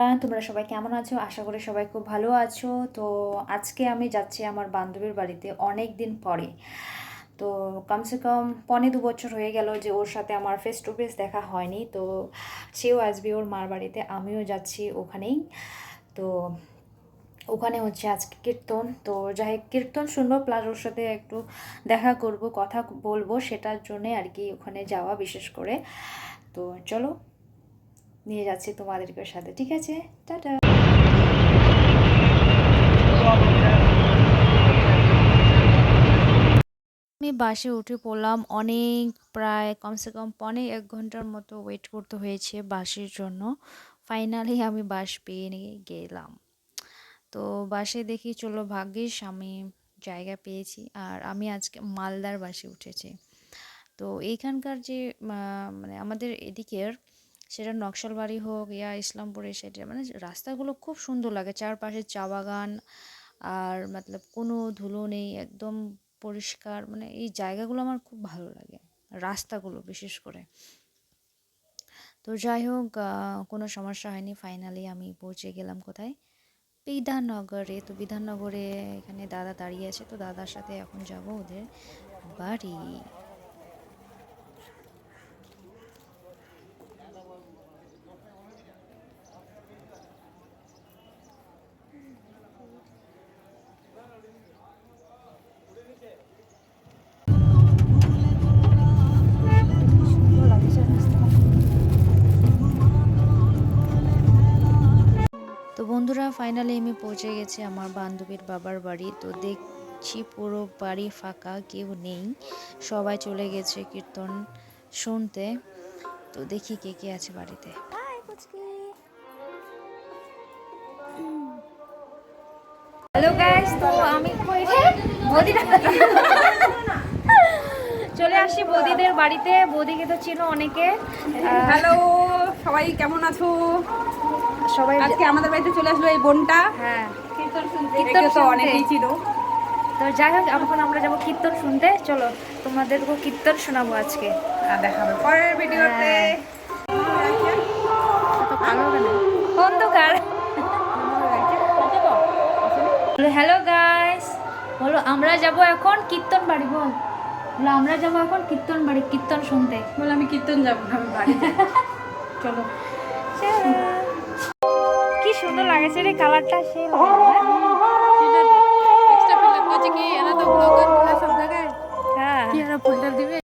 তোমরা সবাই কেমন আছো? আশা করি সবাই খুব ভালো আছো। তো আজকে আমি যাচ্ছি আমার বান্ধবীর বাড়িতে অনেক দিন পরে। তো কমসে কম 1.5 বছর হয়ে গেল যে ওর সাথে আমার ফেস টু ফেস দেখা হয়নি। তো সেও আসবে ওর মার বাড়িতে, আমিও যাচ্ছি ওখানেই। তো ওখানে হচ্ছে আজকে কীর্তন, তো যাই হোক কীর্তন শুনবো প্লাস ওর সাথে একটু দেখা করব, কথা বলবো, সেটার জন্যে আর কি ওখানে যাওয়া বিশেষ করে। তো চলো নিয়ে যাচ্ছি তোমাদেরকে সাথে, ঠিক আছে? টাটা। আমি বাসে উঠে পড়লাম, অনেক প্রায় কমসে কম 1.5 ঘন্টার মতো ওয়েট করতে হয়েছে বাসের জন্য। ফাইনালি আমি বাস পেয়ে নিয়ে গেলাম। তো বাসে দেখি চলো ভাগ্যিস আমি জায়গা পেয়েছি, আর আমি আজকে মালদার বাসে উঠেছি। তো এইখানকার যে মানে আমাদের এদিকের, সেটা নকশালবাড়ি হোক ইয়া ইসলামপুরের সাইডে, মানে রাস্তাগুলো খুব সুন্দর লাগে, চারপাশে চা বাগান, আর মতলব কোনো ধুলো নেই, একদম পরিষ্কার, মানে এই জায়গাগুলো আমার খুব ভালো লাগে, রাস্তাগুলো বিশেষ করে। তো যাই হোক কোনো সমস্যা হয়নি, ফাইনালি আমি পৌঁছে গেলাম কোথায়, বিধাননগরে। তো বিধাননগরে এখানে দাদা দাঁড়িয়ে আছে, তো দাদার সাথে এখন যাব ওদের বাড়ি। তো বন্ধুরা ফাইনালি আমি পৌঁছে গেছি আমার বান্ধবীর বাবার বাড়ি। তো দেখছি পুরো বাড়ি ফাঁকা, কেউ নেই, সবাই চলে গেছে কীর্তন শুনতে। তো দেখি কে কে আছে বাড়িতে। হ্যালো গাইস, তো আমি চলে আসি বৌদিদের বাড়িতে। বৌদিকে তো চিনো অনেকে। হ্যালো সবাই, কেমন আছো? সবাই আজকে আমাদের বাড়িতে চলে আসলো এই বোনটা। হ্যাঁ, কীর্তন শুনতে, কীর্তন তো শুনতে। অনেকেই ছিল। তো যাই হোক এখন আমরা যাবো কীর্তন শুনতে। চলো তোমাদেরকেও কীর্তন শোনাবো আজকে, দেখাবে পরের ভিডিওতে। অন্ধকার। হ্যালো গাইস, বলো আমরা যাব এখন কীর্তন বাড়ি। বলো আমরা যাব এখন কীর্তন বাড়ি, কীর্তন শুনতে। বলে আমি কীর্তন যাবো, আমি বাড়িতে। চলো। কি সুন্দর লাগেছে রে, কালারটা সেই হ্যাঁ, হ্যাঁ, কি আর ফিল্টার দিবে।